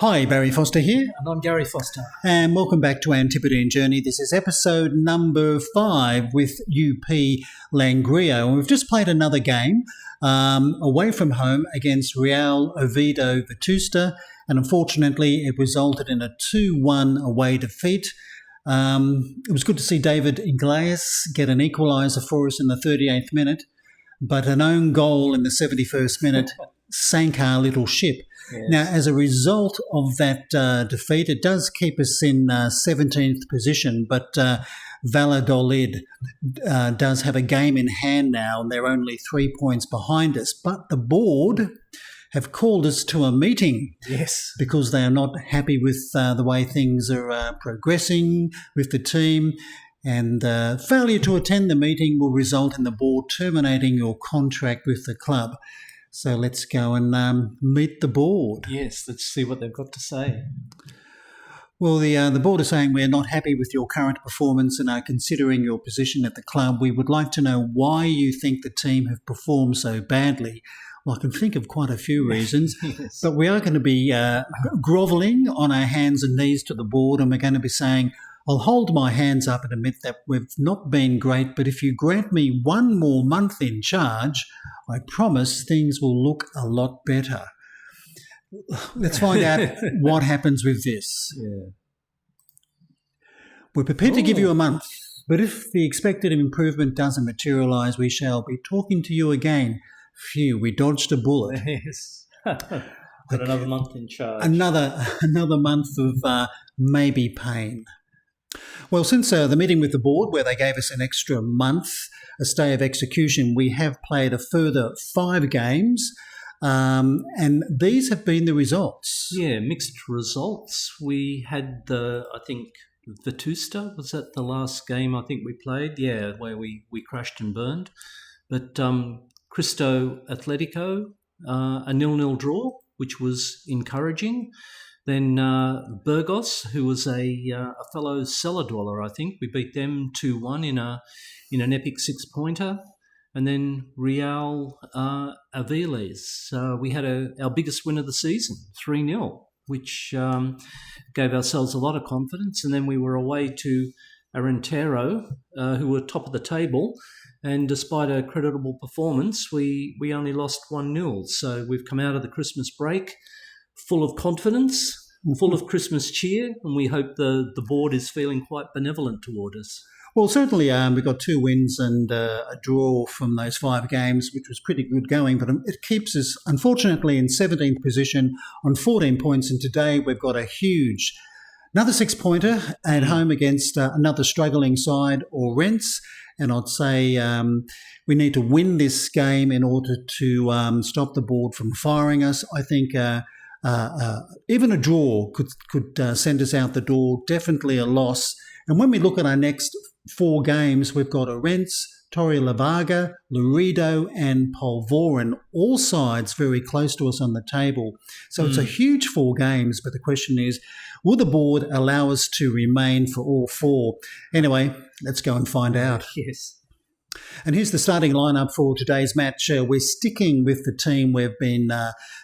Hi, Barry Foster here. And I'm Gary Foster. And welcome back to Antipodean Journey. This is episode number 5 with UP Langreo. And we've just played another game away from home against Real Oviedo Vetusta. And unfortunately, it resulted in a 2-1 away defeat. It was good to see David Iglesias get an equaliser for us in the 38th minute. But an own goal in the 71st minute sank our little ship. Yes. Now, as a result of that defeat, it does keep us in 17th position, but Valladolid does have a game in hand now, and they're only 3 points behind us. But the board have called us to a meeting. Yes. Because they are not happy with the way things are progressing with the team. And failure to attend the meeting will result in the board terminating your contract with the club. So let's go and meet the board. Yes, let's see what they've got to say. Well, the board is saying we're not happy with your current performance and are considering your position at the club. We would like to know why you think the team have performed so badly. Well, I can think of quite a few reasons, Yes. but we are going to be grovelling on our hands and knees to the board, and we're going to be saying, I'll hold my hands up and admit that we've not been great, but if you grant me one more month in charge, I promise things will look a lot better. Let's find out what happens with this. Yeah. We're prepared to give you a month, but if the expected improvement doesn't materialise, we shall be talking to you again. Phew, we dodged a bullet. Yes. Got another month in charge. Another month of maybe pain. Well, since the meeting with the board, where they gave us an extra month, a stay of execution, we have played a further 5 games, and these have been the results. Yeah, mixed results. We had I think, Vetusta, was that the last game I think we played? Yeah, where we crashed and burned. But Cristo Atletico, a 0-0 draw, which was encouraging. Then Burgos, who was a fellow cellar dweller, I think. We beat them 2-1 in an epic 6-pointer. And then Real Aviles. We had our biggest win of the season, 3-0, which gave ourselves a lot of confidence. And then we were away to Ourense, who were top of the table. And despite a creditable performance, we only lost 1-0. So we've come out of the Christmas break full of confidence, full of Christmas cheer, and we hope the board is feeling quite benevolent toward us. Well, certainly we got 2 wins and a draw from those 5 games, which was pretty good going, but it keeps us, unfortunately, in 17th position on 14 points, and today we've got another 6-pointer at home against another struggling side, Ourense. And I'd say we need to win this game in order to stop the board from firing us. I think even a draw could send us out the door, definitely a loss. And when we look at our next 4 games, we've got Ourense, Torrelavega, Laredo and Polvorin, all sides very close to us on the table. So it's a huge 4 games, but the question is, will the board allow us to remain for all 4? Anyway, let's go and find out. Yes. And here's the starting lineup for today's match. We're sticking with the team we've been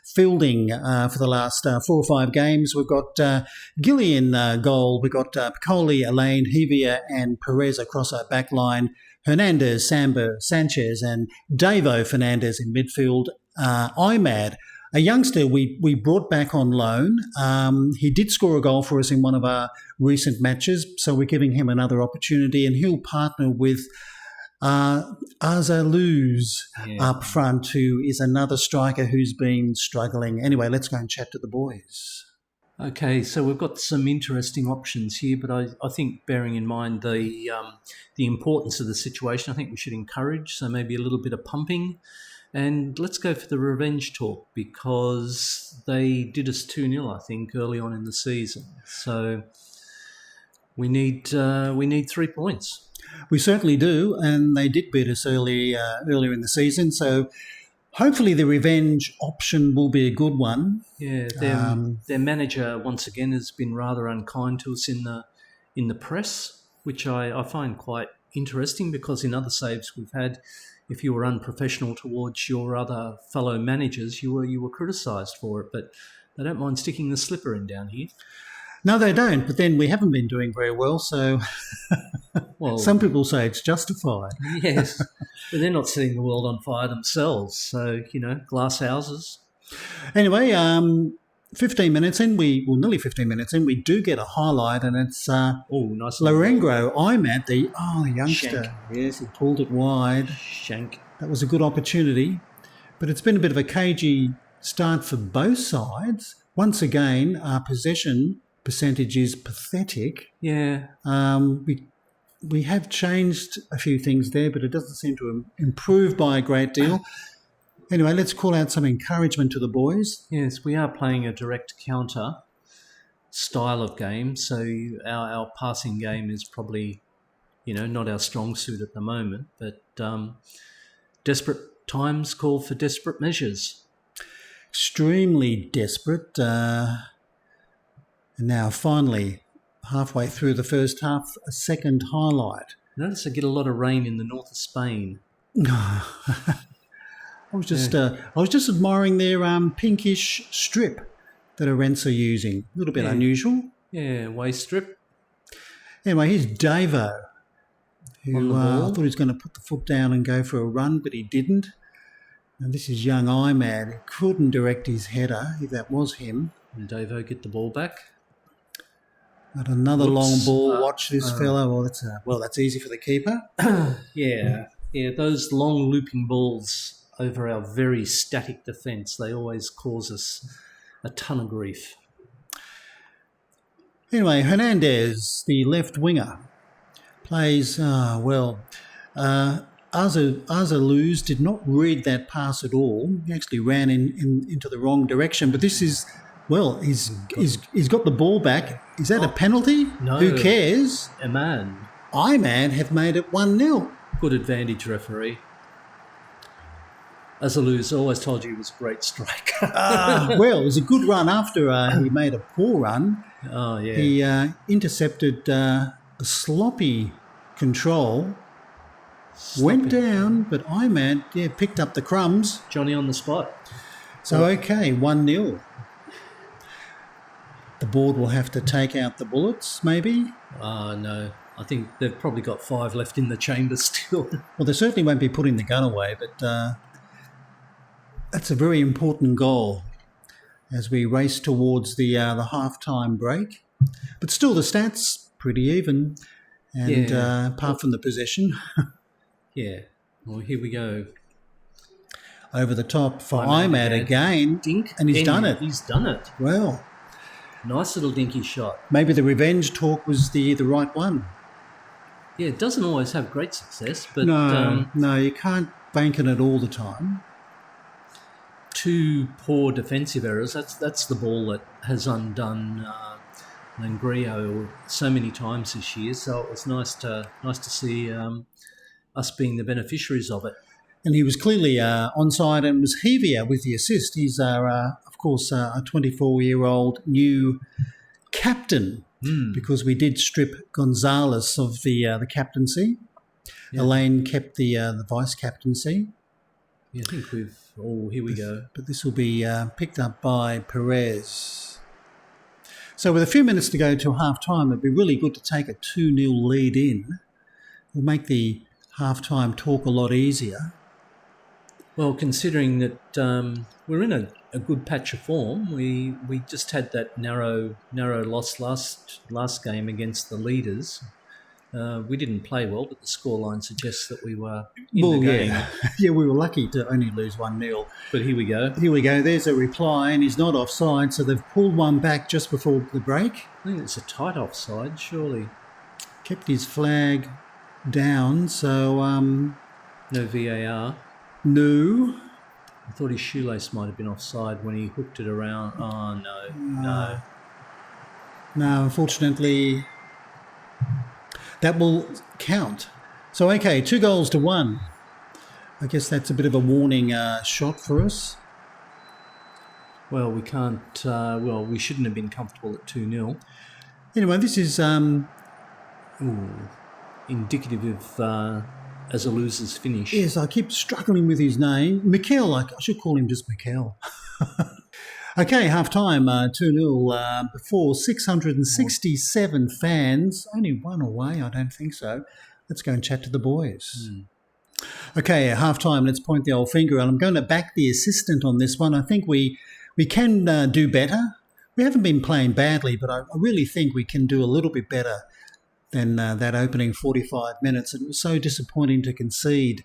fielding for the last 4 or 5 games. We've got Gillian goal. We've got Piccoli, Elaine, Hevia and Perez across our back line. Hernandez, Samba, Sanchez and Davo Fernandez in midfield. Imad, a youngster we brought back on loan. He did score a goal for us in one of our recent matches, so we're giving him another opportunity, and he'll partner with Arzaluz up front, who is another striker who's been struggling. Anyway, let's go and chat to the boys. Okay, so we've got some interesting options here, but I think bearing in mind the importance of the situation, I think we should encourage, so maybe a little bit of pumping. And let's go for the revenge talk, because they did us 2-0, I think, early on in the season. So we need 3 points. We certainly do, and they did beat us earlier in the season, so hopefully the revenge option will be a good one. Yeah, their manager, once again, has been rather unkind to us in the press, which I find quite interesting, because in other saves we've had, if you were unprofessional towards your other fellow managers, you were criticised for it. But They don't mind sticking the slipper in down here. No, they don't, but then we haven't been doing very well, so Well, some people say it's justified. yes, but they're not setting the world on fire themselves. So, glass houses. Anyway, 15 minutes in, nearly 15 minutes in, we do get a highlight, and it's nice. Langreo. I'm at the youngster. Shank. Yes, he pulled it wide. Shank. That was a good opportunity, but it's been a bit of a cagey start for both sides. Once again, our possession percentage is pathetic. Yeah. We have changed a few things there, but it doesn't seem to improve by a great deal. Anyway, let's call out some encouragement to the boys. Yes, we are playing a direct counter style of game, so our passing game is probably, not our strong suit at the moment, but desperate times call for desperate measures. Extremely desperate. And now, finally, halfway through the first half, a second highlight. Notice I get a lot of rain in the north of Spain. I was just admiring their pinkish strip that Ourense are using. A little bit unusual. Yeah, waist strip. Anyway, here's Davo, who thought he was going to put the foot down and go for a run, but he didn't. And this is young Imad, who couldn't direct his header, if that was him. And Davo get the ball back. But another long ball. Watch this fellow. That's easy for the keeper. Yeah, those long looping balls over our very static defence, they always cause us a ton of grief. Anyway, Hernandez, the left winger, plays Azaluz did not read that pass at all. He actually ran into the wrong direction. But this is, he's got the ball back. Is that a penalty? No. Who cares? Imad have made it 1-0. Good advantage, referee. Azaluz always told you he was a great striker. It was a good run after he made a poor run. Oh, yeah. He intercepted a sloppy control, went down, but Imad picked up the crumbs. Johnny on the spot. So, 1-0. The board will have to take out the bullets, maybe? No. I think they've probably got 5 left in the chamber still. Well, they certainly won't be putting the gun away, but that's a very important goal as we race towards the half-time break. But still, the stats, pretty even, and apart from the possession. Yeah. Well, here we go. Over the top for Imad again. Dink. And he's done it. He's done it. Well. Nice little dinky shot. Maybe the revenge talk was the right one. Yeah, it doesn't always have great success, but... No, you can't bank on it all the time. 2 poor defensive errors. That's the ball that has undone Langreo so many times this year. So it was nice to see us being the beneficiaries of it. And he was clearly onside, and was Hevia with the assist. He's of course a 24-year-old new captain because we did strip Gonzalez of the captaincy. Yeah. Elaine kept the vice captaincy. Yeah, I think we've... Oh, here we go. But this will be picked up by Perez. So with a few minutes to go till half-time, it'd be really good to take a 2-0 lead in. We'll make the half-time talk a lot easier. Well, considering that we're in a good patch of form, we just had that narrow loss last game against the leaders. We didn't play well, but the scoreline suggests that we were in the game. Yeah, we were lucky to only lose 1-0. But here we go. There's a reply, and he's not offside, so they've pulled one back just before the break. I think it's a tight offside, surely. Kept his flag down, so... No VAR. No. I thought his shoelace might have been offside when he hooked it around. Oh, no. No, unfortunately... That will count. So, 2-1. I guess that's a bit of a warning shot for us. Well, we can't... we shouldn't have been comfortable at 2-0. Anyway, this is... indicative of Azaluz's finish. Yes, I keep struggling with his name. Mikel, I should call him just Mikel. Okay, half-time, 2-0 before 667 fans. Only one away, I don't think so. Let's go and chat to the boys. Okay, half-time, let's point the old finger. And I'm going to back the assistant on this one. I think we can do better. We haven't been playing badly, but I really think we can do a little bit better than that opening 45 minutes. It was so disappointing to concede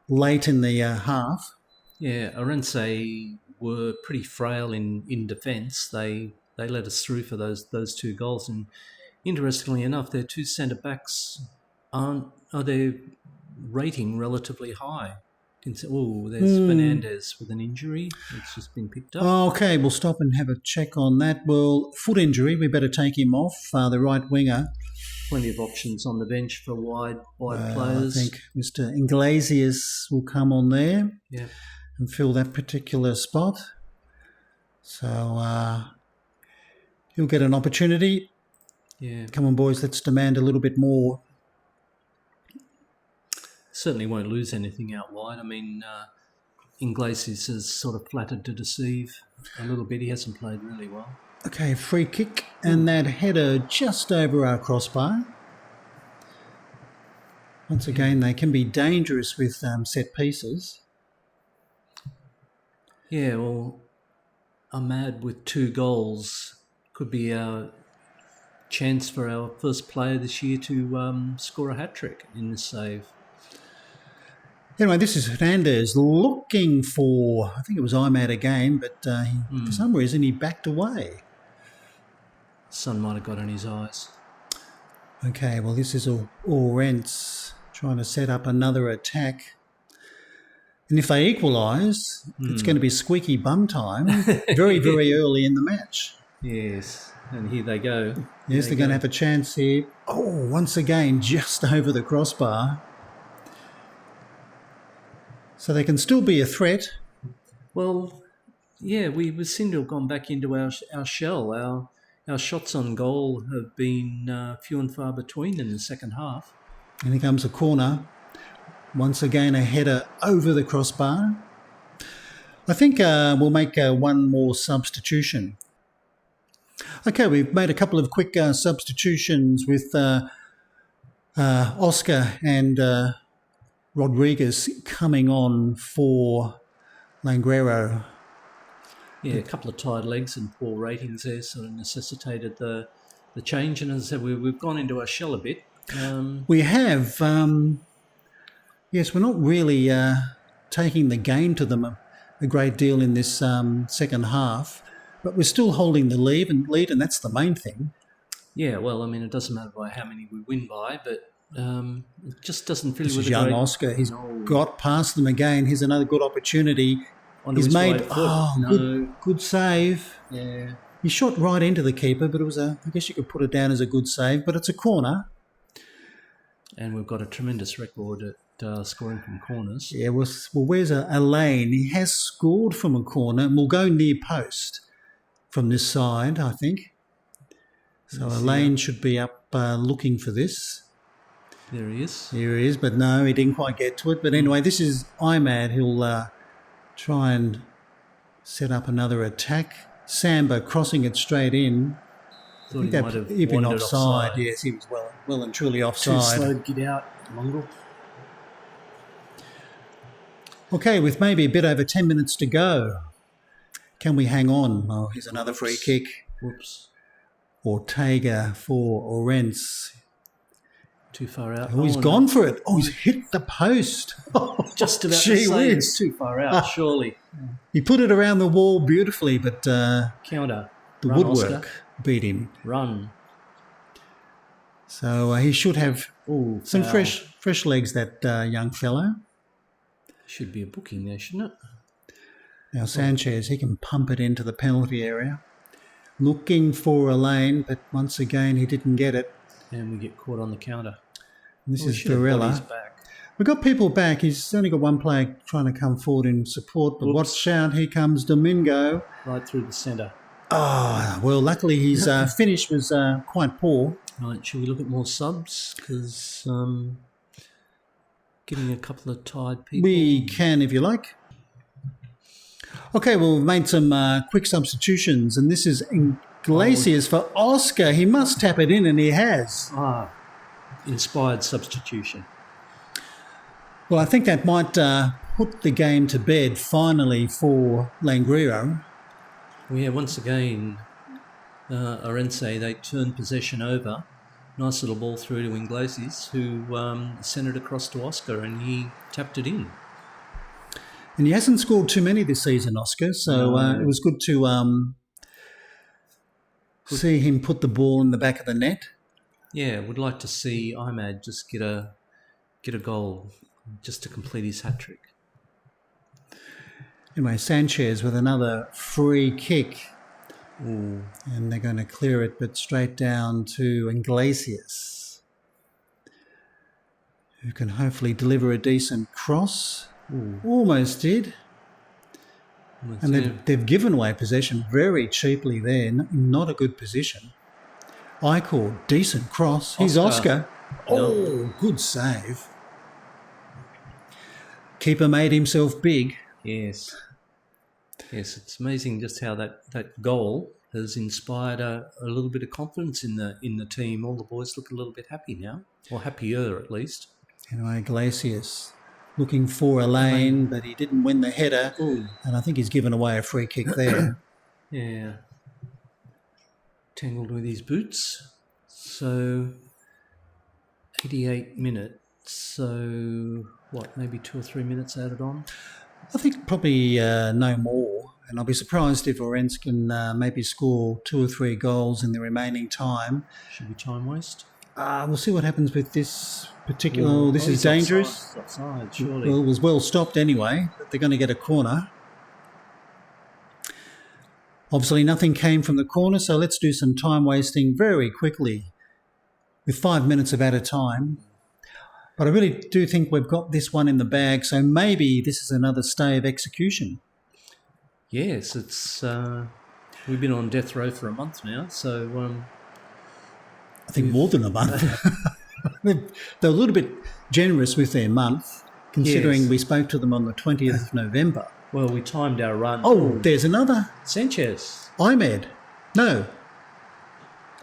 late in the half. Yeah, Ourense were pretty frail in defence. They let us through for those two goals. And interestingly enough, their two centre-backs are their rating relatively high. Oh, there's Fernandez with an injury. It's just been picked up. Okay, we'll stop and have a check on that. Well, foot injury, we better take him off, the right winger. Plenty of options on the bench for wide players. I think Mr. Iglesias will come on there and fill that particular spot. So he'll get an opportunity. Yeah. Come on, boys, let's demand a little bit more. Certainly won't lose anything out wide. I mean, Iglesias has sort of flattered to deceive a little bit. He hasn't played really well. Okay, free kick and that header just over our crossbar. Once again, they can be dangerous with set pieces. Yeah, well, Ahmad with 2 goals could be our chance for our first player this year to score a hat-trick in this save. Anyway, this is Hernandez looking for, I think it was Ahmad again, but for some reason he backed away. Sun might have got in his eyes. Okay, well, this is Ourense trying to set up another attack. And if they equalise, it's going to be squeaky bum time very, very early in the match. Yes, and here they go. Yes, they're going to have a chance here. Oh, once again, just over the crossbar. So they can still be a threat. Well, yeah, we seem to have gone back into our shell. Our shots on goal have been few and far between in the second half. And here comes a corner. Once again, a header over the crossbar. I think we'll make one more substitution. Okay, we've made a couple of quick substitutions with Oscar and Rodriguez coming on for Langreo. Yeah, a couple of tired legs and poor ratings there sort of necessitated the change. And as I said, we've gone into our shell a bit. We have. Yes, we're not really taking the game to them a great deal in this second half, but we're still holding the lead, and that's the main thing. Yeah, well, I mean, it doesn't matter by how many we win by, but it just doesn't fill this you with is young Oscar. He's got past them again. Here's another good opportunity. He's made good save. Yeah, he shot right into the keeper, but it was I guess you could put it down as a good save, but it's a corner. And we've got a tremendous record at scoring from corners. Yeah, well, where's Elaine? He has scored from a corner and will go near post from this side, I think. So Elaine should be up looking for this. There he is. Here he is, but no, he didn't quite get to it. But anyway, this is Imad. He'll try and set up another attack. Samba crossing it straight in. Thought he might have been offside. offside. Yes, he was well and truly offside. Too slow to get out, mongrel. Okay, with maybe a bit over 10 minutes to go, can we hang on? Oh, here's another free kick. Whoops. Ortega for Ourense. Too far out. Oh, he's gone for it. Oh, he's hit the post. Just about to say it's too far out, surely. He put it around the wall beautifully, but counter. The Run, woodwork Oscar. Beat him. Run. So he should have some foul. fresh legs, that young fellow. Should be a booking there, shouldn't it? Now Sanchez, he can pump it into the penalty area. Looking for a lane, but once again he didn't get it. And we get caught on the counter. And this is Varela. We've got people back. He's only got one player trying to come forward in support, but watch out, here comes Domingo. Right through the centre. Oh, well, luckily his finish was quite poor. Right, should we look at more subs? Because getting a couple of tired people. We can, if you like. Okay, well, we've made some quick substitutions, and this is Iglesias for Oscar. He must tap it in, and he has. Inspired substitution. Well, I think that might put the game to bed finally for Langreo. Well, yeah, once again, Ourense, they turned possession over. Nice little ball through to Iglesias, who sent it across to Oscar, and he tapped it in. And he hasn't scored too many this season, Oscar, so it was good to see him put the ball in the back of the net. Yeah, would like to see Ahmad just get a goal just to complete his hat-trick. Anyway, Sanchez with another free kick. Ooh. And they're going to clear it, but straight down to Iglesias, who can hopefully deliver a decent cross. Ooh. Almost did. And they've given away possession very cheaply there. Not a good position. I call decent cross. He's Oscar. Oh, good save. Keeper made himself big. Yes. Yes, it's amazing just how that goal has inspired a little bit of confidence in the team. All the boys look a little bit happy now, or happier at least. Anyway, Iglesias looking for a lane, but he didn't win the header. Ooh. And I think he's given away a free kick there. Yeah. Tangled with his boots. So, 88 minutes. So, what, maybe 2 or 3 minutes added on? I think probably no more. And I'll be surprised if Ourense can maybe score 2 or 3 goals in the remaining time. Should we time waste? We'll see what happens with this particular... Oh, this is dangerous. Offside, surely. Well, it was well stopped anyway, but they're going to get a corner. Obviously, nothing came from the corner, so let's do some time wasting very quickly with 5 minutes of added time. But I really do think we've got this one in the bag, so maybe this is another stay of execution. Yes, it's we've been on death row for a month now, so... I think more than a month. They're a little bit generous with their month, considering we spoke to them on the 20th of November. Well, we timed our run. Oh, there's another. Sanchez. Ahmed. No.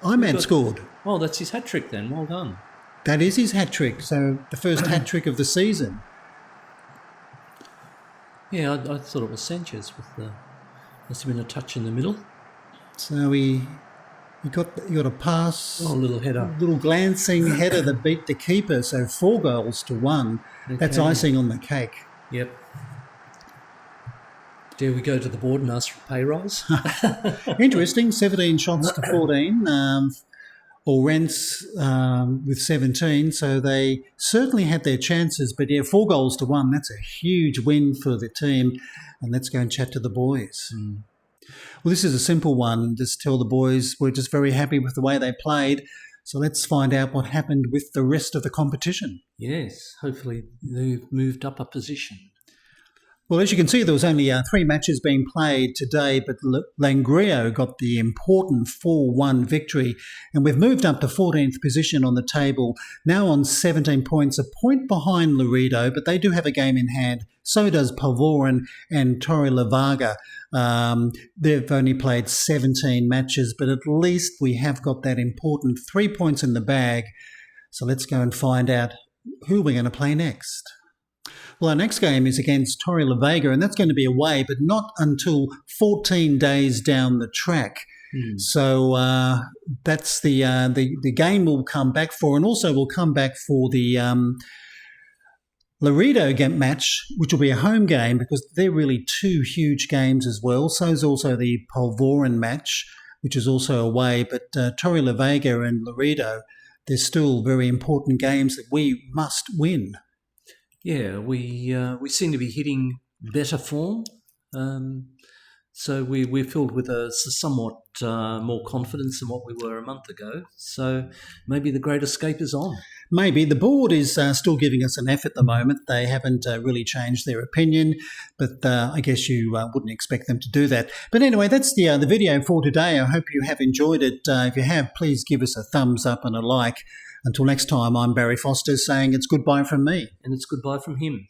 Ahmed scored. Oh, that's his hat-trick then. Well done. That is his hat-trick. So the first hat-trick of the season. Yeah, I thought it was Sanchez with the... Must have been a touch in the middle. So he got a pass. Oh, a little header. A little glancing header that beat the keeper. So 4 goals to 1. Okay. That's icing on the cake. Yep. Dare we go to the board and ask for a pay rise? Interesting. 17 shots to 14. Ourense with 17. So they certainly had their chances. But yeah, 4 goals to 1. That's a huge win for the team. And let's go and chat to the boys. Well, this is a simple one. Just tell the boys we're just very happy with the way they played. So let's find out what happened with the rest of the competition. Yes, hopefully they've moved up a position. Well, as you can see, there was only 3 matches being played today, but Langreo got the important 4-1 victory, and we've moved up to 14th position on the table, now on 17 points, a point behind Laredo, but they do have a game in hand. So does Palvoran and Torre La Vaga. They've only played 17 matches, but at least we have got that important 3 points in the bag. So let's go and find out who we're going to play next. Well, our next game is against Torre La Vaga, and that's going to be away, but not until 14 days down the track. So that's the game we'll come back for, and also we'll come back for the Laredo match, which will be a home game because they're really 2 huge games as well. So is also the Palvoran match, which is also away, but Torre La Vaga and Laredo, they're still very important games that we must win. Yeah, we seem to be hitting better form. So we're filled with a somewhat more confidence than what we were a month ago. So maybe the great escape is on. Maybe. The board is still giving us an F at the moment. They haven't really changed their opinion, but I guess you wouldn't expect them to do that. But anyway, that's the video for today. I hope you have enjoyed it. If you have, please give us a thumbs up and a like. Until next time, I'm Barry Foster saying it's goodbye from me. And it's goodbye from him.